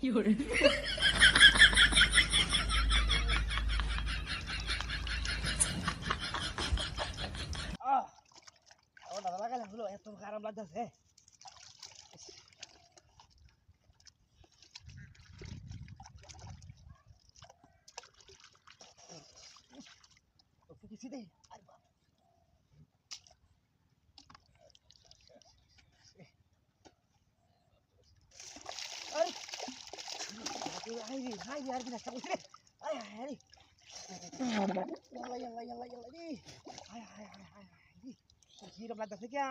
有人。দাদা লাগালে হলো এত খারাপ লাগতেছে কিছু দেই আর কি নাস্তা করছি রে আরে আরে يلا يلا يلا يلا دي هاي هاي هاي هاي دي كثير بلاد افريقيا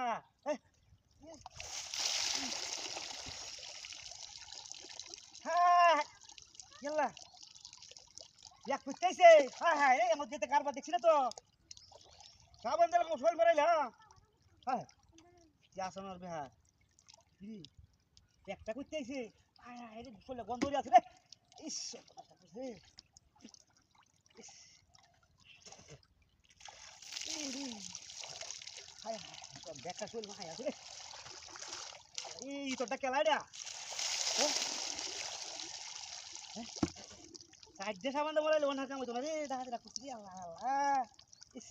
هاي يلا يا كنتيسي هاي هاي ايه مدة كاربا ديكسنا تو صابن دل مشوال مريلا هاي يا سنور بها دي একটা কইতেইছে হায় হায় রে বসলে গন্ধ হয়ে আছে রে ইস ইস হায় হায় তো দেখা শুল মাই আছে রে এই তোটা কেলাড়া সাইড দে সামান বলে লোন হাতে মতো না রে দেখা দেখা কুচি আল্লাহ আল্লাহ ইস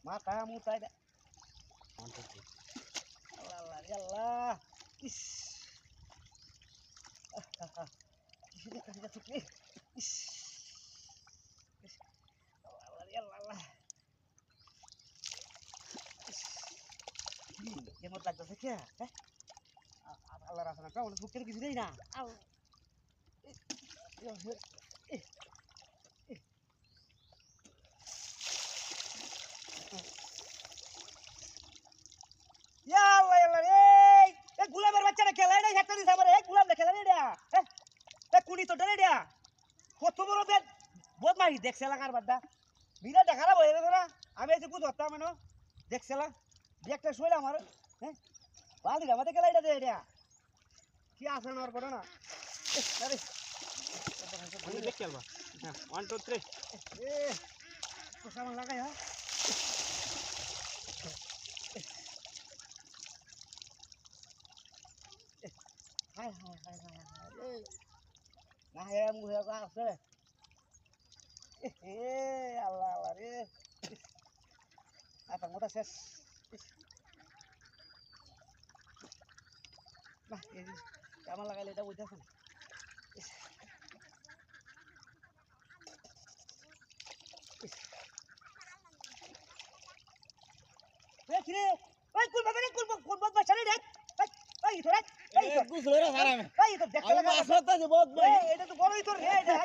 মাথা মুতাই দে আল্লাহ আল্লাহ আল্লাহ ইস কিছু দেখা যাচ্ছে কি ইস আল্লাহ আল্লাহ কেমন লাগতেছে কে হ্যাঁ আল্লাহ রাখা না কেমন বুকের কিছু নেই না গুলামের বাচ্চারা খেলা নাই একটা দিস আমার গুলাম না খেলা রেডিয়া হ্যাঁ কুড়ি তো রেডিয়া কত বড় বেদ বদমাই দেখছে লাগার বাদা বিরাট খারাপ হয়ে গেছে না আমি এসে কুদ হতাম না দেখছে একটা শৈল আমার হ্যাঁ বাদি আমাদের খেলাইটা দে রেডিয়া কি আছে না ওর পড়ে না আরে দেখ খেলবা হ্যাঁ 1 2 3 এ সামান লাগাই হ্যাঁ হায় হায় হায় হায় হায় না হে মুহে আছে এ আল্লাহ আল্লাহ রে apa ngotas ses nah ini kamu lagai leda udah kan kiri kul babe kul bot bachale দেখ এই তো রে এই তো গুছলে রে হারামে এই তো দেখ আমি মাছ ধরতে যাব এটা তো বড়ই তো রে